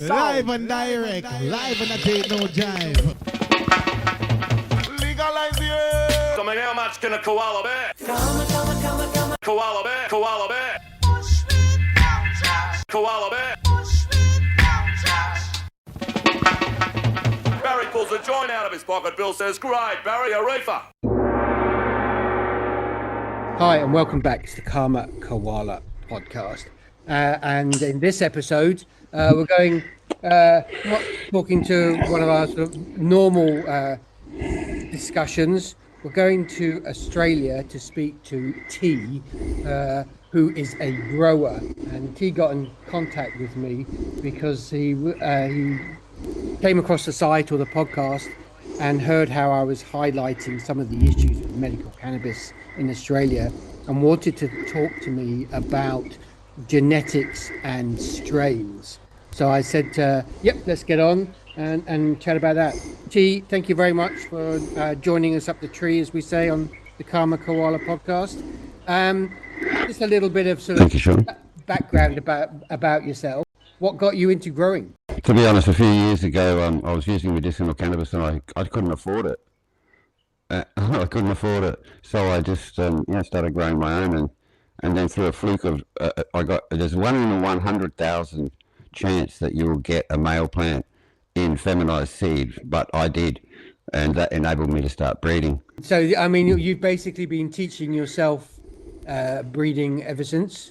Live and direct, live and I take no jive. Legalize it. I mean, how much can a koala bear? Koala bear, koala bear. Koala bear. Barry pulls a joint out of his pocket. Bill says, great, Barry, a reefer. Hi, and welcome back to the Koala Podcast. And in this episode, we're going not talking to one of our sort of normal discussions. We're going to Australia to speak to T, who is a grower. And T got in contact with me because he came across the site or the podcast and heard how I was highlighting some of the issues with medical cannabis in Australia and wanted to talk to me about genetics and strains. So I said, yep, let's get on and chat about that. T, thank you very much for joining us up the tree, as we say on the Koala Podcast. Just a little bit of sort of background about yourself. What got you into growing? To be honest, a few years ago, I was using medicinal cannabis and I couldn't afford it. I couldn't afford it, so I just started growing my own, and then through a fluke of there's 1 in 100,000 chance that you will get a male plant in feminized seed, but I did, and that enabled me to start breeding. So I mean, you've basically been teaching yourself breeding ever since?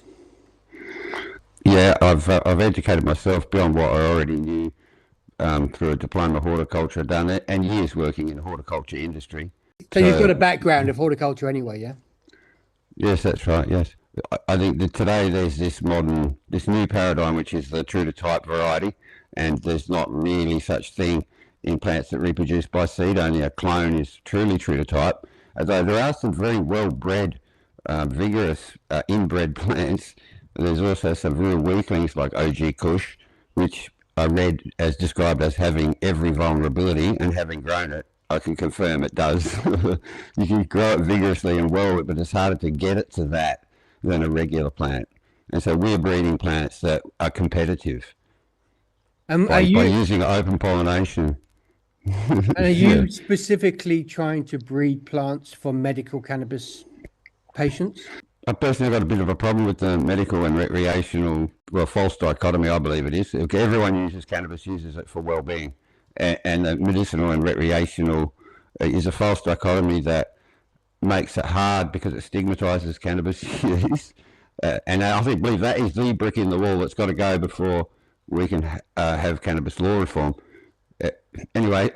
Yeah, I've educated myself beyond what I already knew through a diploma of horticulture, done it, and years working in the horticulture industry. So you've got a background of horticulture anyway, yeah? Yes, that's right, yes. I think that today there's this new paradigm, which is the true to type variety, and there's not really such thing in plants that reproduce by seed. Only a clone is truly true to type. Although there are some very well-bred, vigorous, inbred plants. There's also some real weaklings like OG Kush, which I read as described as having every vulnerability, and having grown it, I can confirm it does. You can grow it vigorously and well, but it's harder to get it to that than a regular plant. And so we're breeding plants that are competitive by using open pollination. And are you specifically trying to breed plants for medical cannabis patients? I personally got a bit of a problem with the medical and recreational, false dichotomy, I believe it is. Everyone uses cannabis, uses it for well-being. And the medicinal and recreational is a false dichotomy that makes it hard because it stigmatizes cannabis use. And I believe that is the brick in the wall that's got to go before we can have cannabis law reform. Anyway,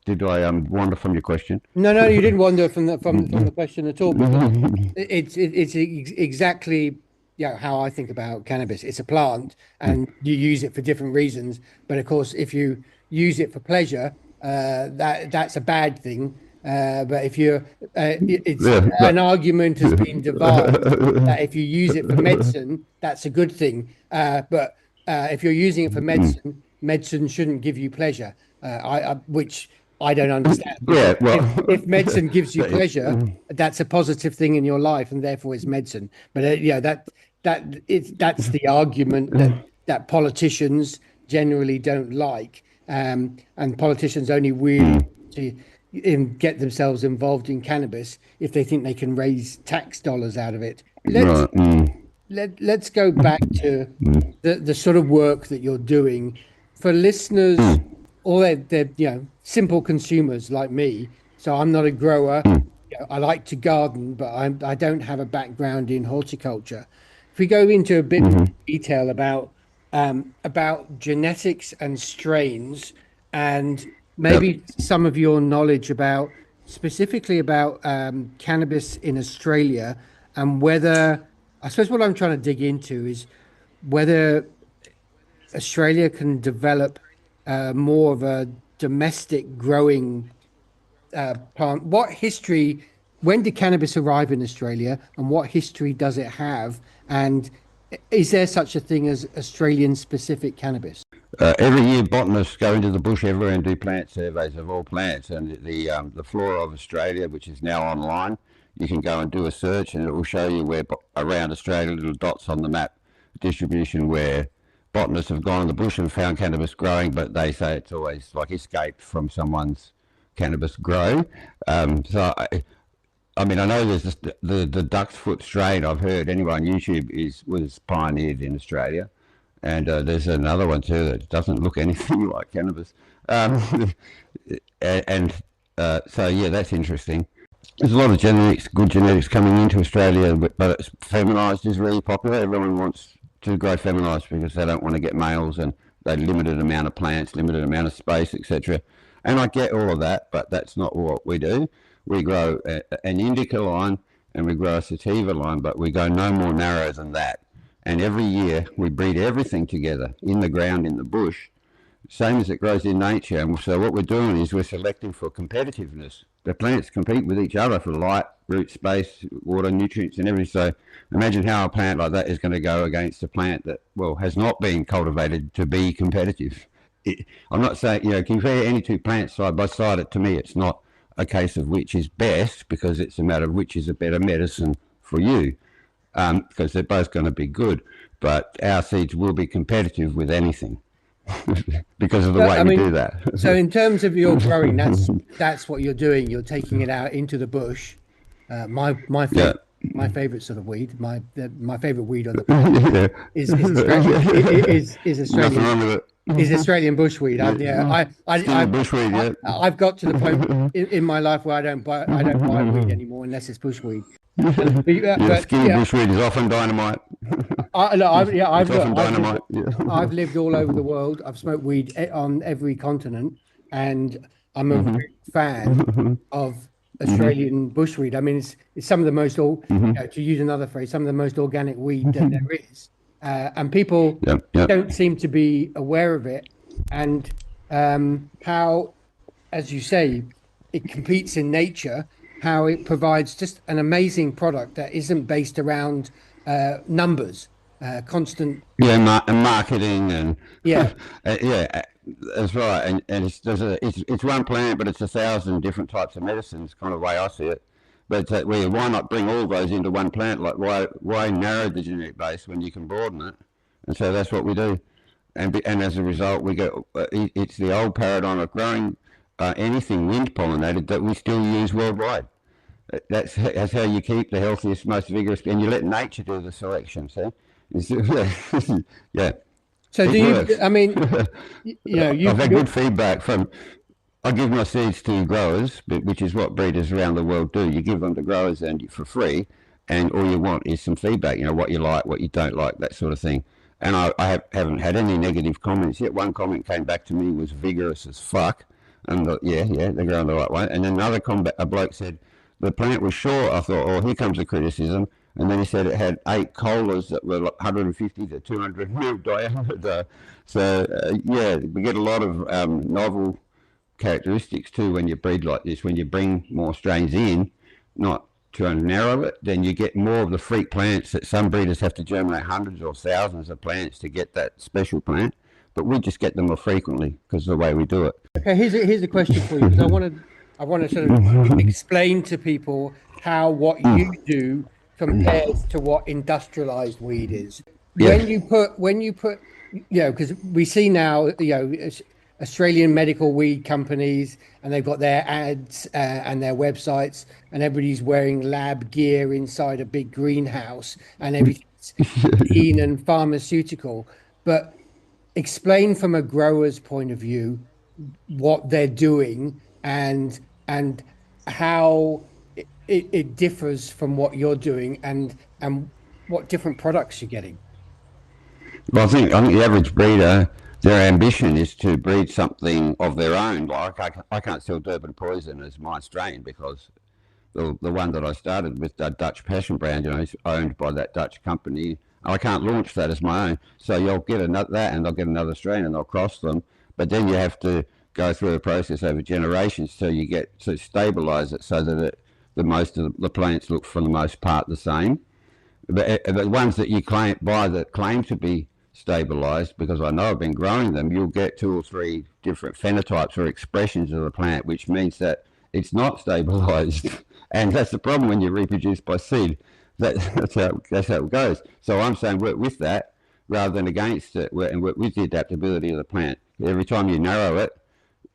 did I wander from your question? No, you didn't wander from the question at all. It's exactly how I think about cannabis. It's a plant, and you use it for different reasons. But of course, if you use it for pleasure, that's a bad thing. But if an argument has been devised that if you use it for medicine, that's a good thing. But if you're using it for medicine shouldn't give you pleasure. Which I don't understand. Yeah, if medicine gives you pleasure, that's a positive thing in your life, and therefore it's medicine. But that's the argument that politicians generally don't like, and politicians only really get themselves involved in cannabis if they think they can raise tax dollars out of it. Let's go back to the sort of work that you're doing for listeners. Or they're simple consumers like me. So I'm not a grower. I like to garden, but I don't have a background in horticulture. If we go into a bit more detail about genetics and strains, and maybe some of your knowledge specifically about cannabis in Australia, and whether, I suppose what I'm trying to dig into is whether Australia can develop more of a domestic growing plant. When did cannabis arrive in Australia, and what history does it have? And is there such a thing as Australian specific cannabis? Every year botanists go into the bush everywhere and do plant surveys of all plants, and the Flora of Australia, which is now online, you can go and do a search and it will show you where around Australia, little dots on the map, distribution where botanists have gone in the bush and found cannabis growing, but they say it's always like escaped from someone's cannabis grow. I mean, I know there's the duck's foot strain I've heard anyway on YouTube was pioneered in Australia, and there's another one too that doesn't look anything like cannabis. So yeah, that's interesting. There's a lot of good genetics coming into Australia, but it's feminized is really popular. Everyone wants to grow feminized because they don't want to get males, and they limited amount of plants, limited amount of space, etc. And I get all of that, but that's not what we do. We grow an indica line and we grow a sativa line, but we go no more narrow than that. And every year we breed everything together in the ground, in the bush, same as it grows in nature. And so what we're doing is we're selecting for competitiveness. The plants compete with each other for light, root space, water, nutrients, and everything. So imagine how a plant like that is going to go against a plant that, well, has not been cultivated to be competitive. I'm not saying, compare any two plants side by side. To me, it's not a case of which is best, because it's a matter of which is a better medicine for you, because they're both going to be good. But our seeds will be competitive with anything because of the way we do that. So in terms of your growing, that's what you're doing. You're taking it out into the bush. My favorite sort of weed, my favorite weed on the planet is Australian. Is Australian bushweed. I've got to the point in my life where I don't buy weed anymore unless it's bushweed. Bushweed is often dynamite. I've lived all over the world. I've smoked weed on every continent, and I'm a big fan of Australian bushweed. I mean, it's some of the most, to use another phrase, some of the most organic weed that there is. And people don't seem to be aware of it, and how, as you say, it competes in nature, how it provides just an amazing product that isn't based around numbers, constant. And marketing and that's right. And it's one plant, but it's 1,000 different types of medicines, kind of the way I see it. But why not bring all those into one plant? Like why narrow the genetic base when you can broaden it? And so that's what we do. And as a result, we go. It's the old paradigm of growing anything wind pollinated that we still use worldwide. That's how you keep the healthiest, most vigorous, and you let nature do the selection. See? Yeah. So do you? I mean, I've had good feedback from. I give my seeds to growers, which is what breeders around the world do. You give them to growers and for free, and all you want is some feedback, what you like, what you don't like, that sort of thing. And I haven't had any negative comments yet. One comment came back to me, was vigorous as fuck. And they're growing the right way. And then another comment, a bloke said, the plant was short. I thought, oh, here comes the criticism. And then he said it had 8 koalas that were like 150 to 200 mil diameter. So, we get a lot of novel characteristics too when you breed like this. When you bring more strains in, not to narrow it, then you get more of the freak plants that some breeders have to germinate hundreds or thousands of plants to get that special plant, but we just get them more frequently because of the way we do it. Okay, here's a question for you, because I want to sort of explain to people how what you do compares to what industrialized weed is. When you put because we see now Australian medical weed companies, and they've got their ads and their websites, and everybody's wearing lab gear inside a big greenhouse, and everything's clean and pharmaceutical. But explain from a grower's point of view what they're doing and how it differs from what you're doing, and what different products you're getting. Well, I think the average breeder, their ambition is to breed something of their own. Like I can't sell Durban Poison as my strain, because the one that I started with, the Dutch Passion brand, is owned by that Dutch company. I can't launch that as my own. So you'll get that, and they'll get another strain, and they'll cross them. But then you have to go through a process over generations till you get to stabilize it so that most of the plants look for the most part the same. But the ones that you buy that claim to be stabilized, because I know I've been growing them, you'll get 2 or 3 different phenotypes or expressions of the plant, which means that it's not stabilized. And that's the problem when you reproduce by seed. That's how it goes. So I'm saying with that, rather than against it. And with the adaptability of the plant, every time you narrow it,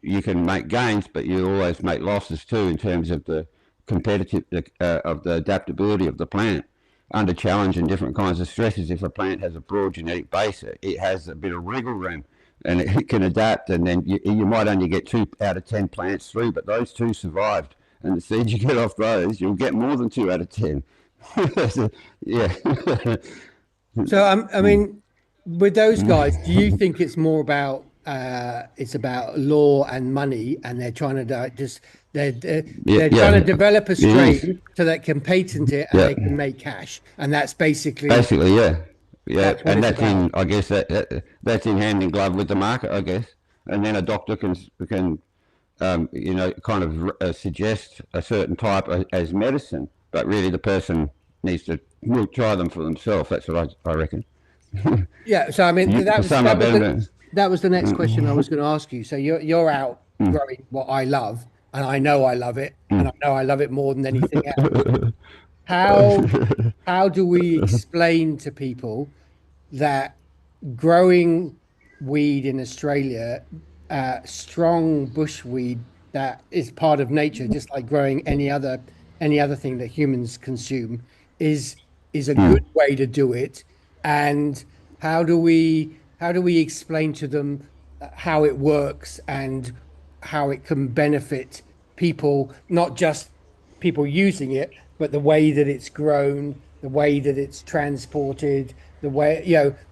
you can make gains, but you always make losses too in terms of the competitive of the adaptability of the plant under challenge and different kinds of stresses. If a plant has a broad genetic base, it has a bit of wriggle room and it can adapt, and then you might only get 2 out of 10 plants through, but those 2 survived, and the seeds you get off those, you'll get more than 2 out of 10. So, yeah. So I mean, with those guys, do you think it's more about it's about law and money, and they're trying to they're trying to develop a strain so they can patent it and they can make cash, and that's basically yeah, and that's in, I guess that's in hand in glove with the market, I guess, and then a doctor can kind of suggest a certain type as medicine, but really the person needs to try them for themselves. That's what I reckon. Yeah, so I mean that was the next question I was going to ask you. So you're out growing what I love, and I know I love it, and I know I love it more than anything else. How do we explain to people that growing weed in Australia, strong bush weed that is part of nature, just like growing any other thing that humans consume, is a good way to do it? And how do we explain to them how it works and how it can benefit people, not just people using it, but the way that it's grown, the way that it's transported, the way,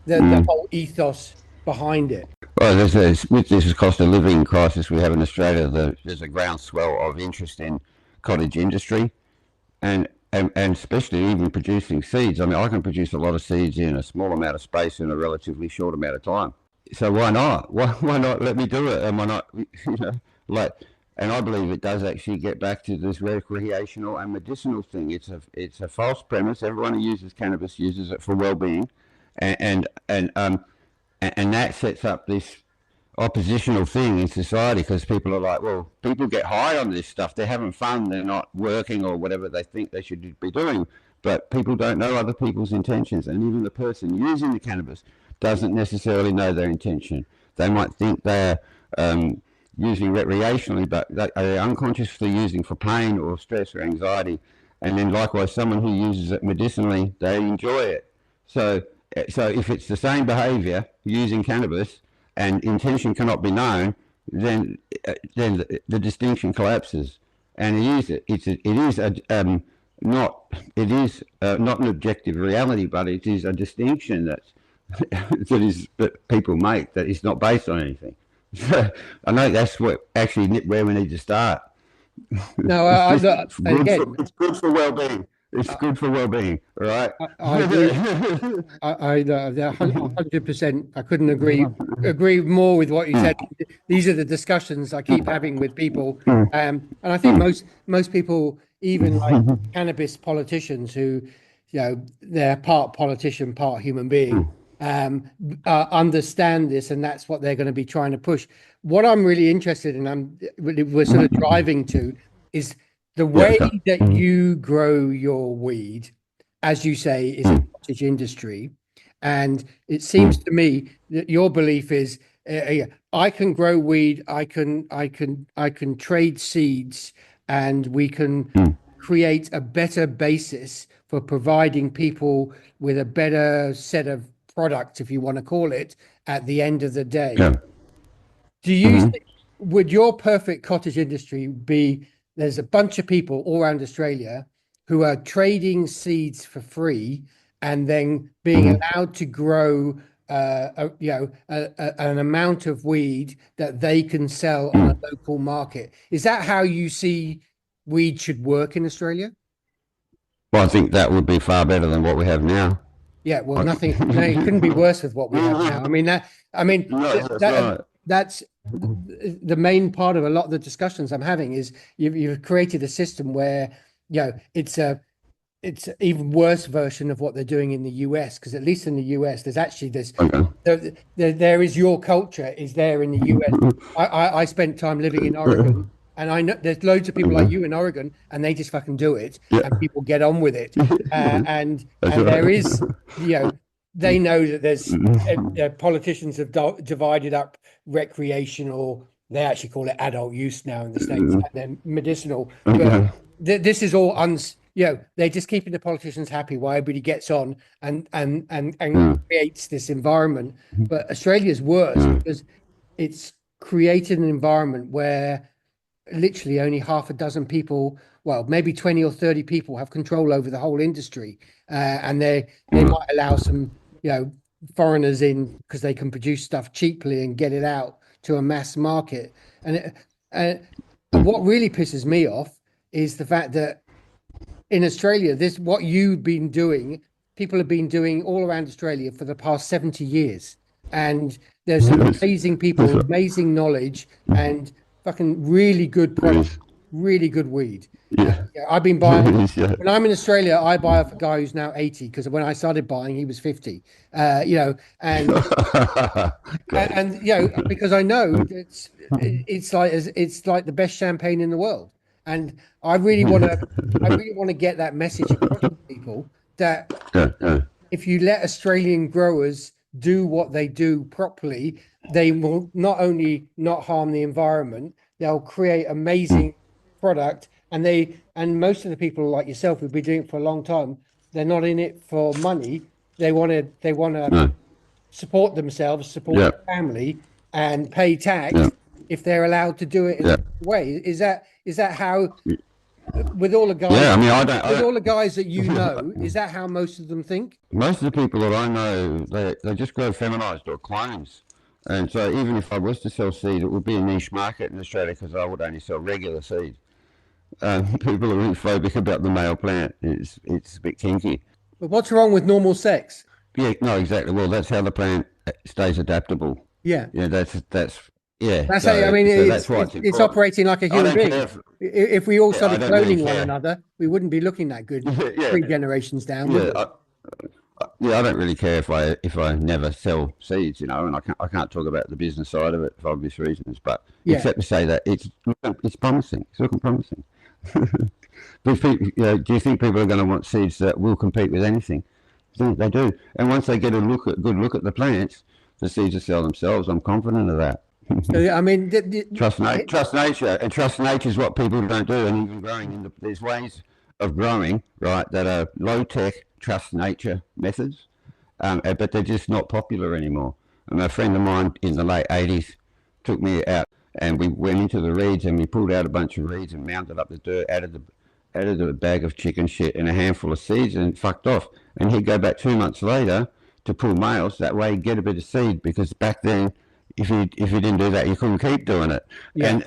the whole ethos behind it? Well, with this cost of living crisis we have in Australia, there's a groundswell of interest in cottage industry, and especially even producing seeds. I mean, I can produce a lot of seeds in a small amount of space in a relatively short amount of time. So why not? Why not let me do it? And why not, and I believe it does actually get back to this recreational and medicinal thing. It's a false premise. Everyone who uses cannabis uses it for well-being, and that sets up this oppositional thing in society, because people are like, well, people get high on this stuff, they're having fun, they're not working or whatever they think they should be doing, but people don't know other people's intentions, and even the person using the cannabis doesn't necessarily know their intention. They might think they're using recreationally, but they're unconsciously using for pain or stress or anxiety, and then likewise someone who uses it medicinally, they enjoy it. So if it's the same behavior using cannabis and intention cannot be known, then the distinction collapses. And it is not an objective reality, but it is a distinction that people make that is not based on anything. I know that's where we need to start. No, it's good for well-being. It's good for well-being, right? I 100%. I couldn't agree more with what you said. These are the discussions I keep having with people, and I think most people, even like cannabis politicians, who, they're part politician, part human being, understand this, and that's what they're going to be trying to push. What I'm really interested in, we're sort of driving to, is the way that you grow your weed, as you say, is a cottage industry. And it seems to me that your belief is, I can grow weed, I can trade seeds, and we can create a better basis for providing people with a better set of products, if you want to call it, at the end of the day. Do you think, would your perfect cottage industry be, there's a bunch of people all around Australia who are trading seeds for free and then being allowed to grow an amount of weed that they can sell on a local market? Is that how you see weed should work in Australia? Well, I think that would be far better than what we have now. Yeah, well, nothing. No, it couldn't be worse with what we have now. That's the main part of a lot of the discussions I'm having, is you've created a system where it's an even worse version of what they're doing in the US, because at least in the US there's actually this there is your culture is there in the US. I spent time living in Oregon, and I know there's loads of people like you in Oregon, and they just fucking do it, and people get on with it, and there is they know that there's politicians have divided up recreational. They actually call it adult use now in the States, and then medicinal. But this is all they're just keeping the politicians happy while everybody gets on and creates this environment. But Australia's worse because it's created an environment where literally only half a dozen people, well, maybe 20 or 30 people have control over the whole industry. And they might allow some, foreigners in because they can produce stuff cheaply and get it out to a mass market. And what really pisses me off is the fact that in Australia, what you've been doing, people have been doing all around Australia for the past 70 years. And there's some amazing people, amazing knowledge, and fucking really good products, really good weed. I've been buying. When I'm in Australia, I buy off a guy who's now 80 because when I started buying, he was 50. And because I know it's like the best champagne in the world, and I really want to get that message across to people that if you let Australian growers do what they do properly, they will not only not harm the environment, they'll create amazing product. And most of the people like yourself who've been doing it for a long time, they're not in it for money. They want to support themselves, support their family, and pay tax if they're allowed to do it in a way. Is that how? With all the guys, with all the guys that is that how most of them think? Most of the people that I know, they just grow feminized or clones. And so even if I was to sell seed, it would be a niche market in Australia because I would only sell regular seed. People are really phobic about the male plant. It's a bit kinky. But what's wrong with normal sex? Yeah, no, exactly. Well, that's how the plant stays adaptable. Yeah. Yeah, that's how, I mean, it's operating like a human being. If we all started cloning one another, we wouldn't be looking that good 3 generations down. I don't really care if I never sell seeds, and I can't talk about the business side of it for obvious reasons, but except to say that it's promising. It's looking promising. Do you think people are going to want seeds that will compete with anything? They do, and once they get a good look at the plants, the seeds will sell themselves. I'm confident of that. So, I mean, trust nature, and trust nature is what people don't do. And even growing there's ways of growing, right, that are low tech, trust nature methods, but they're just not popular anymore. And a friend of mine in the late 80s took me out, and we went into the reeds, and we pulled out a bunch of reeds and mounted up the dirt, added a bag of chicken shit and a handful of seeds, and fucked off. And he'd go back 2 months later to pull males. That way he'd get a bit of seed, because back then, if you didn't do that, you couldn't keep doing it. Yeah.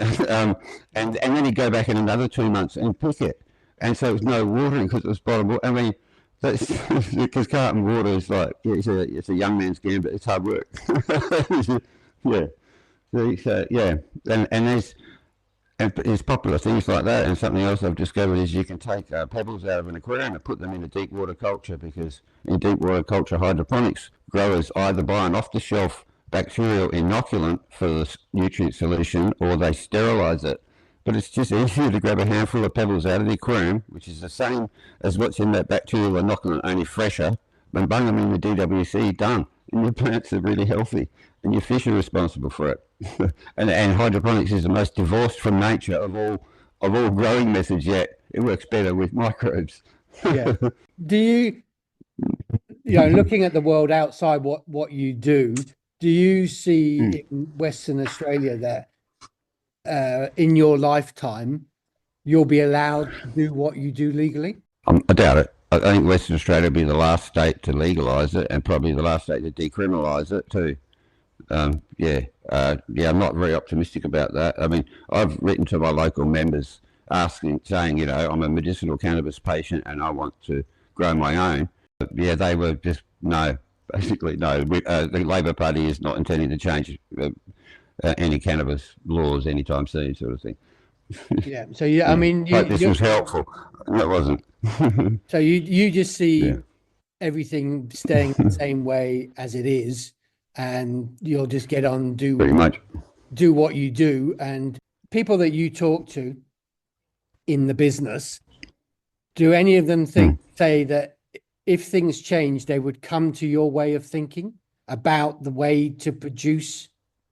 And then he'd go back in another 2 months and pick it. And so it was no watering because it was bottom water. I mean, that's because carton water is like, it's a young man's game, but it's hard work. And there's popular things like that. And something else I've discovered is you can take pebbles out of an aquarium and put them in a deep water culture, because in deep water culture hydroponics, growers either buy an off-the-shelf bacterial inoculant for the nutrient solution, or they sterilize it. But it's just easier to grab a handful of pebbles out of the aquarium, which is the same as what's in that bacterial inoculant, only fresher, and bung them in the DWC, done. And your plants are really healthy, and your fish are responsible for it. and hydroponics is the most divorced from nature of all growing methods yet. It works better with microbes. Yeah. Do you looking at the world outside what you do you see in Western Australia that in your lifetime you'll be allowed to do what you do legally? I doubt it. I think Western Australia will be the last state to legalise it, and probably the last state to decriminalise it too. I'm not very optimistic about that. I mean, I've written to my local members saying, I'm a medicinal cannabis patient and I want to grow my own. They were just no. Basically, no. The Labor Party is not intending to change any cannabis laws anytime soon, sort of thing. Yeah. So I mean, but this was helpful. That wasn't. So you just see everything staying the same way as it is, and you'll just get on do what you do. And people that you talk to in the business, do any of them say that if things change, they would come to your way of thinking about the way to produce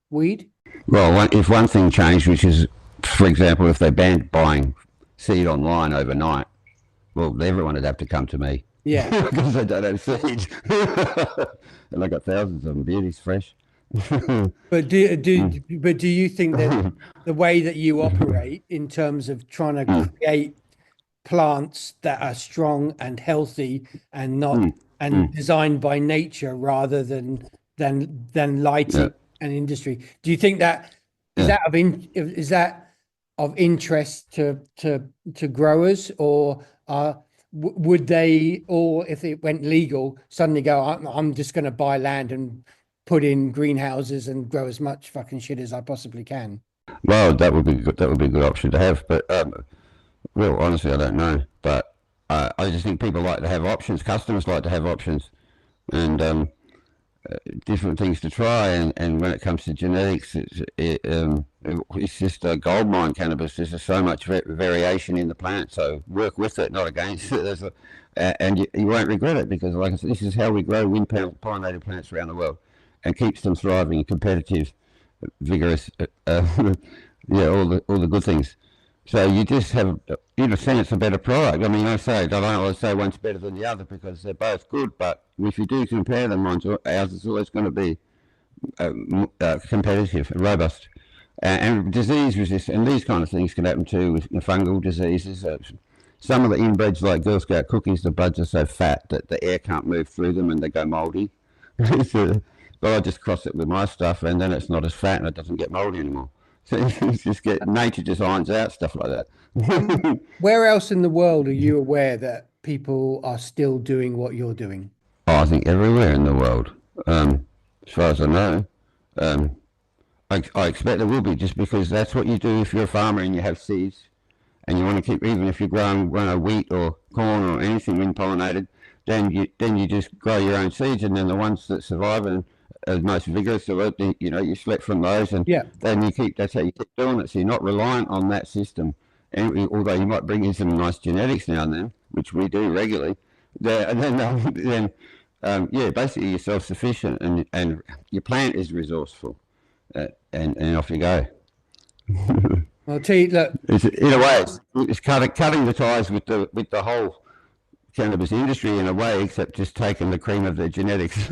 weed? Well, if one thing changed, which is, for example, if they banned buying seed online overnight, well, everyone would have to come to me. Yeah. Because I don't have seeds. And I got thousands of them, beauties, fresh. But do you think that the way that you operate in terms of trying to create plants that are strong and healthy and not designed by nature rather than lighting and industry, do you think that is that of interest to growers, or would they, or if it went legal, suddenly go, I'm just going to buy land and put in greenhouses and grow as much fucking shit as I possibly can? Well, that would be good. That would be a good option to have. But well, honestly, I don't know. But I just think people like to have options. Customers like to have options, and different things to try. And when it comes to genetics, it's just a gold mine, cannabis. There's just so much variation in the plant. So work with it, not against it. And you won't regret it, because, like I said, this is how we grow wind pollinated plants around the world, and keeps them thriving, competitive, vigorous, all the good things. So you just have, in a sense, a better product. I mean, I don't always say one's better than the other, because they're both good, but if you do compare them, ours is always going to be competitive, robust, and disease resistant. And these kind of things can happen too with fungal diseases. Some of the inbreds, like Girl Scout cookies, the buds are so fat that the air can't move through them and they go mouldy. But I just cross it with my stuff, and then it's not as fat and it doesn't get mouldy anymore. So it's just nature just irons out stuff like that. Where else in the world are you aware that people are still doing what you're doing? Oh, I think everywhere in the world, as far as I know. I expect there will be, just because that's what you do if you're a farmer and you have seeds, and you want to keep, even if you're growing wheat or corn or anything wind pollinated, then you just grow your own seeds, and then the ones that survive and are most vigorous, you select from those, and then that's how you keep doing it. So you're not reliant on that system. And although you might bring in some nice genetics now and then, which we do regularly, and then basically you're self-sufficient, and your plant is resourceful, and off you go. I'll tell you, look, In a way, it's cutting the ties with the whole cannabis industry in a way, except just taking the cream of the genetics.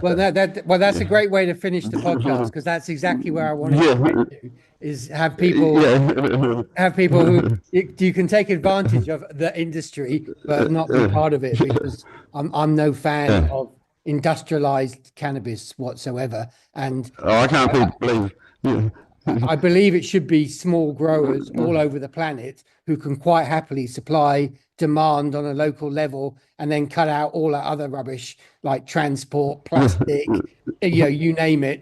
well, that's a great way to finish the podcast, because that's exactly where I want to get to, is have people who you can take advantage of the industry but not be part of it, because I'm no fan of industrialized cannabis whatsoever, and I can't believe. I believe it should be small growers all over the planet who can quite happily supply demand on a local level, and then cut out all that other rubbish like transport, plastic, you name it,